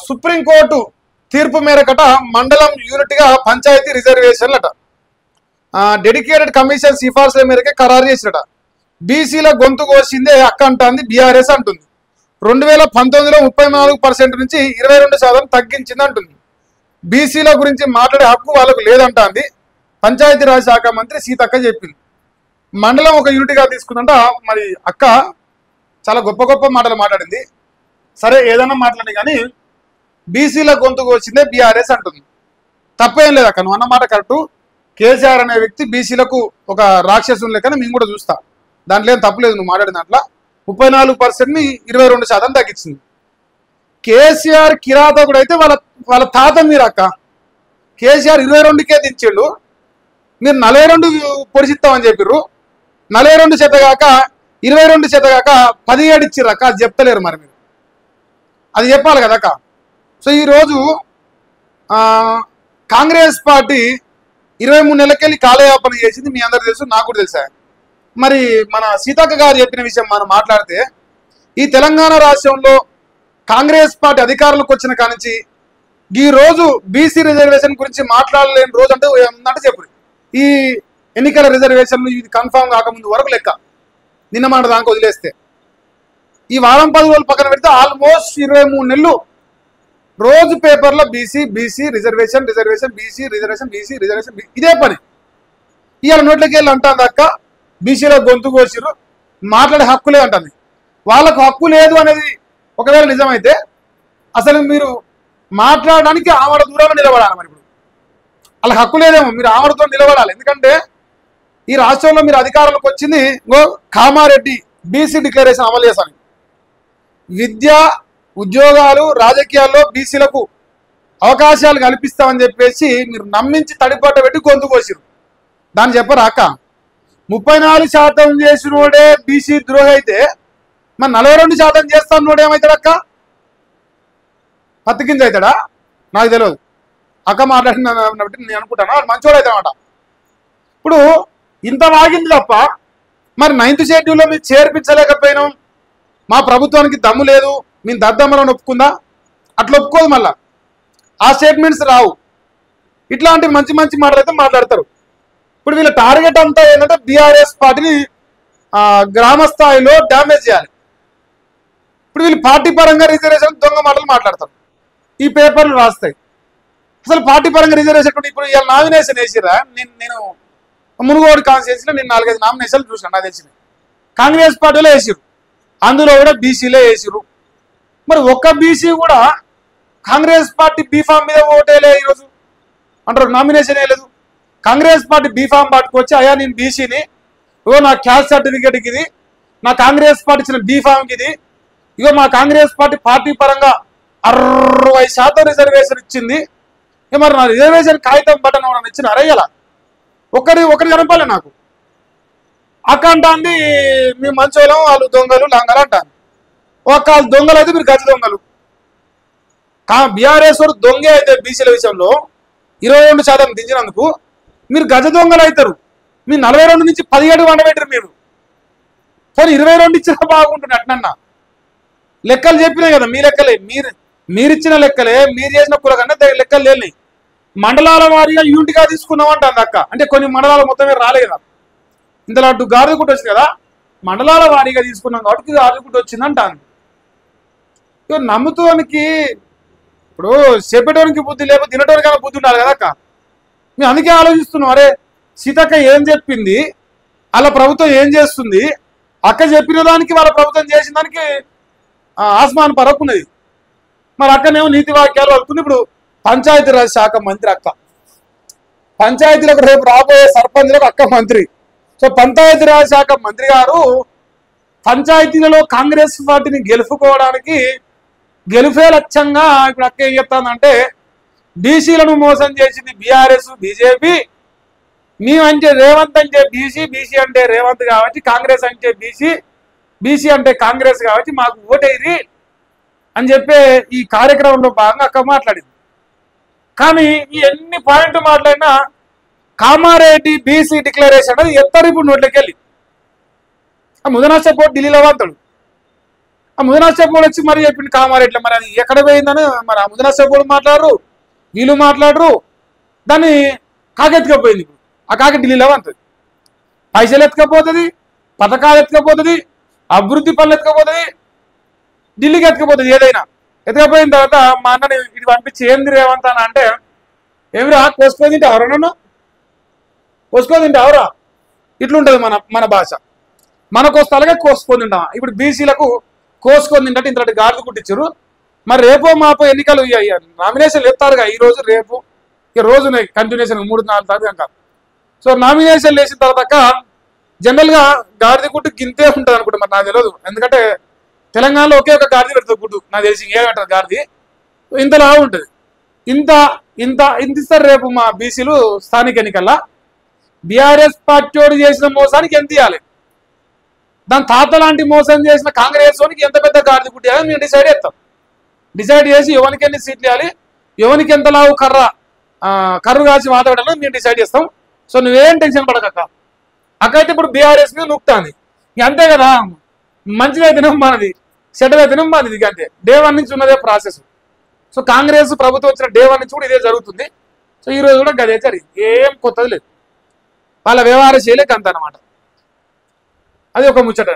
Supreme court తీర్పు మేరకట మండలం యూనిట్గా పంచాయతీ రిజర్వేషన్లట డెడికేటెడ్ కమిషన్ సిఫార్సుల మేరకే ఖరారు చేసినట. బీసీల గొంతు కోసిందే అక్క అంటుంది బీఆర్ఎస్ అంటుంది. 2019లో 34% నుంచి 22% తగ్గించింది అంటుంది. బీసీల గురించి మాట్లాడే హక్కు వాళ్ళకు లేదంటుంది పంచాయతీరాజ్ శాఖ మంత్రి సీతక్క చెప్పింది. మండలం ఒక యూనిట్గా తీసుకుందంట. మరి అక్క చాలా గొప్ప గొప్ప మాటలు మాట్లాడింది. సరే ఏదైనా మాట్లాడి కానీ బీసీల గొంతుకు వచ్చిందే బీఆర్ఎస్ అంటుంది. తప్పేం లేదు అక్క, నువ్వు అన్నమాట కరెక్టు. కేసీఆర్ అనే వ్యక్తి బీసీలకు ఒక రాక్షసుని లెక్కన మేము కూడా చూస్తాం. దాంట్లో ఏం తప్పలేదు నువ్వు మాట్లాడిన దాంట్లో. 34%ని 22% తగ్గించింది. కేసీఆర్ కిరాతకుడు అయితే వాళ్ళ తాత మీరు అక్క. కేసీఆర్ 22కే దించిండు, మీరు 42 పొడిచిస్తామని చెప్పిర్రు. 42 చేతగాక 22 చేతగాక 17 ఇచ్చిర్రు అక్క. అది చెప్తలేరు మరి మీరు, అది చెప్పాలి కదా అక్క. సో ఈరోజు కాంగ్రెస్ పార్టీ 23 నెలలకెళ్ళి కాలయాపన చేసింది. మీ అందరికి తెలుసు, నాకు కూడా తెలుసా. మరి మన సీతక్క గారు చెప్పిన విషయం మనం మాట్లాడితే, ఈ తెలంగాణ రాష్ట్రంలో కాంగ్రెస్ పార్టీ అధికారంలోకి వచ్చిన కానించి ఈ రోజు బీసీ రిజర్వేషన్ గురించి మాట్లాడలేని రోజు అంటే ఏముందంటే చెప్పు. ఈ ఎన్నికల రిజర్వేషన్లు ఇది కన్ఫామ్ కాకముందు వరకు లెక్క, నిన్న మాట దానికి వదిలేస్తే ఈ వారం 10 రోజులు పక్కన పెడితే ఆల్మోస్ట్ 23 నెలలు రోజు పేపర్లో BC BC reservation reservation BC reservation BC reservation ఇదే పని. ఇవాళ నోట్లకి వెళ్ళి అంటుంది అక్క బీసీలో గొంతు కోసిరు, మాట్లాడే హక్కు లేదు అంటుంది. వాళ్ళకు హక్కు లేదు అనేది ఒకవేళ నిజమైతే అసలు మీరు మాట్లాడడానికి ఆమడ దూరంలో నిలబడాలి. మరి ఇప్పుడు వాళ్ళకి హక్కు లేదేమో, మీరు ఆమడతో నిలబడాలి. ఎందుకంటే ఈ రాష్ట్రంలో మీరు అధికారంలోకి వచ్చింది కామారెడ్డి బీసీ డిక్లరేషన్ అమలు చేశాను. విద్య ఉద్యోగాలు రాజకీయాల్లో బీసీలకు అవకాశాలు కల్పిస్తామని చెప్పేసి మీరు నమ్మించి తడిపట్ట పెట్టి గొంతు కోసిరు. దాన్ని చెప్పరా అక్క? 34% చేసినోడే బీసీ ద్రోహి అయితే మరి 42% చేస్తానోడు ఏమవుతాడు అక్క? పత్తి కింద అవుతాడా? నాకు తెలియదు. అక్క మాట్లాడిన నేను అనుకుంటాను వాడు మంచోడు అవుతాడన్నమాట. ఇప్పుడు ఇంత వాగింది తప్ప మరి 9th షెడ్యూల్లో మీరు చేర్పించలేకపోయినాం, మా ప్రభుత్వానికి దమ్ము లేదు, మేము దద్దమ్మలను ఒప్పుకుందా? అట్లా ఒప్పుకోదు. మళ్ళా ఆ స్టేట్మెంట్స్ రావు. ఇట్లాంటి మంచి మంచి మాటలు అయితే మాట్లాడతారు. ఇప్పుడు వీళ్ళ టార్గెట్ అంతా ఏంటంటే బీఆర్ఎస్ పార్టీని గ్రామ స్థాయిలో డ్యామేజ్ చేయాలి. ఇప్పుడు వీళ్ళు పార్టీ పరంగా రిజర్వేషన్ దొంగ మాటలు మాట్లాడతారు, ఈ పేపర్లు రాస్తాయి. అసలు పార్టీ పరంగా రిజర్వేషన్ ఇప్పుడు ఇలా నామినేషన్ వేసిరా? నేను మునుగోడు కాన్స్టిట్యూన్సీలో నేను 4-5 నామినేషన్లు చూసాను. నాకు తెలిసింది కాంగ్రెస్ పార్టీలో వేసిరు, అందులో కూడా బీసీలే వేసిరు. మరి ఒక్క బీసీ కూడా కాంగ్రెస్ పార్టీ బీఫామ్ మీద ఓటేలే ఈరోజు అంటారు, నామినేషన్ వేయలేదు. కాంగ్రెస్ పార్టీ బీఫామ్ పట్టుకొచ్చి అయ్యా నేను బీసీని, ఇగో నా క్యాస్ట్ సర్టిఫికేట్కి ఇది, నా కాంగ్రెస్ పార్టీ ఇచ్చిన బీఫామ్కి ఇది, ఇగో మా కాంగ్రెస్ పార్టీ పరంగా 60% రిజర్వేషన్ ఇచ్చింది, మరి నా రిజర్వేషన్ కాగితం బటన్ ఎవరైనా ఇచ్చిన అరయ్యలా ఒకరి కనపాలి నాకు. అక్క అంటాంది మీ మంచోళం, వాళ్ళు దొంగలు లంగలు అంటాను. ఒక దొంగలు అయితే మీరు గజ దొంగలు. బీఆర్ఎస్ వాడు దొంగే అయితే బీసీల విషయంలో 22% దించినందుకు మీరు గజ దొంగలు అవుతారు. మీరు 42 నుంచి 17 వండబెట్టరు. మీరు పోనీ 22 ఇచ్చినా బాగుంటుంది. అట్నన్నా లెక్కలు చెప్పినాయి కదా, మీ లెక్కలే, మీరిచ్చిన లెక్కలే, మీరు చేసిన కుల కన్నా లెక్కలు లేని. మండలాల వారీగా యూనిట్గా తీసుకున్నామంటుంది అక్క. అంటే కొన్ని మండలాలు మొత్తమే రాలే కదా, ఇంతలో అటు గాడిదగుట్ట వచ్చింది కదా, మండలాల వారీగా తీసుకున్నాం కాబట్టి గాడిదగుట్ట వచ్చిందంట. ఇక నమ్ముతోనికి ఇప్పుడు చెప్పేటోనికి బుద్ధి లేకపోతే తినటోనికైనా బుద్ధి ఉండాలి కదా అక్క. మేము అందుకే ఆలోచిస్తున్నాం, అరే సీతక్క ఏం చెప్పింది, వాళ్ళ ప్రభుత్వం ఏం చేస్తుంది, అక్క చెప్పిన దానికి వాళ్ళ ప్రభుత్వం చేసిన దానికి ఆస్మాన్ పరక్కున్నది. మరి అక్కనేమో నీతి వాక్యాలు వస్తుంది. ఇప్పుడు పంచాయతీరాజ్ శాఖ మంత్రి అక్క, పంచాయతీలకు రేపు రాబోయే సర్పంచ్లకు అక్క మంత్రి. సో పంచాయతీరాజ్ శాఖ మంత్రి గారు పంచాయతీలలో కాంగ్రెస్ పార్టీని గెలుపుకోవడానికి గెలుపే లక్ష్యంగా ఇప్పుడు అక్క ఏం చెప్తానంటే బీసీలను మోసం చేసింది బీఆర్ఎస్ బీజేపీ, మేమంటే రేవంత్ అంటే బీసీ, బీసీ అంటే రేవంత్ కాబట్టి కాంగ్రెస్ అంటే బీసీ, బీసీ అంటే కాంగ్రెస్ కాబట్టి మాకు ఓటేది అని చెప్పే ఈ కార్యక్రమంలో భాగంగా అక్క మాట్లాడింది. కానీ ఈ ఎన్ని పాయింట్లు మాట్లాడినా కామారెడ్డి బీసీ డిక్లరేషన్ అనేది ఎత్తారు ఇప్పుడు నోట్లోకి వెళ్ళి. ముదనష్టపోటు ఢిల్లీలో వాడతాడు. ఆ ముదనాసేపుడు వచ్చి మరి చెప్పింది కామారెడ్డి, మరి అది ఎక్కడ పోయిందని మరి ఆ ముదనాసేపుడు మాట్లాడరు, వీళ్ళు మాట్లాడరు. దాన్ని కాకెత్తుకపోయింది. ఆ కాకి ఢిల్లీలో అంటది, పైసలు ఎత్తుకపోతుంది, పథకాలు ఎత్తుకపోతుంది, అభివృద్ధి పనులు ఎత్తుకపోతుంది, ఢిల్లీకి ఎత్తుకపోతుంది. ఏదైనా ఎత్తుకపోయిన తర్వాత మా అన్నని ఇది పంపించి ఏంది రేవంత్ అని అంటే, ఏమిరా కోసుకొని తింటే ఎవరా, నన్ను కోసుకొని తింటే ఎవరా, ఇట్లుంటది మన మన భాష. మన కోస్తాలుగా కోసుకొని తింటాం. ఇప్పుడు బీసీలకు కోసుకొని తింటే ఇంతటి గాడిద కుట్టించారు. మరి రేపో మాపో ఎన్నికలు నామినేషన్లు ఎత్తారుగా, ఈ రోజు రేపు ఇక రోజు కంటిన్యూషన్ 3-4 తారీఖు కనుక. సో నామినేషన్లు వేసిన తర్వాత జనరల్గా గాడిద గుడ్డు గింతే ఉంటుంది అనుకుంటా, మరి నాకు తెలియదు. ఎందుకంటే తెలంగాణలో ఒకే ఒక గాడిద పెడుతుంది గుడ్డు, నాకు తెలిసి ఏమంటారు గాడిది ఇంతలా ఉంటుంది. ఇంత ఇంత ఇంత ఇస్తారు రేపు మా బీసీలు స్థానిక ఎన్నికల్లో. బీఆర్ఎస్ పార్టీ వాడు చేసిన మోసానికి ఎంత ఇవ్వాలి, దాని తాత లాంటి మోసం చేసిన కాంగ్రెస్ వానికి ఎంత పెద్ద గాడిద గుడ్డి మేము డిసైడ్ చేస్తాం. డిసైడ్ చేసి ఎవరికి ఎన్ని సీట్లు ఇవ్వాలి, ఎవరికి ఎంత లావు కర్రు కాల్చి మాట్లాడాలని మేము డిసైడ్ చేస్తాం. సో నువ్వేం టెన్షన్ పడకక్క. అక్కడైతే ఇప్పుడు బీఆర్ఎస్ మీద నొక్కుతాంది, ఇక అంతే కదా. మంచిగా అయితేనేమో మనది, చెడ్డగా అయితేనేమో మనది, ఇక అంతే. డే 1 నుంచి ఉన్నదే ప్రాసెస్. సో కాంగ్రెస్ ప్రభుత్వం వచ్చిన డే 1 నుంచి కూడా ఇదే జరుగుతుంది. సో ఈ రోజు కూడా గదే జరిగింది, ఏం కొత్తది లేదు. వాళ్ళ వ్యవహార శైలికి అంత అనమాట. అది ఒక ముచ్చట.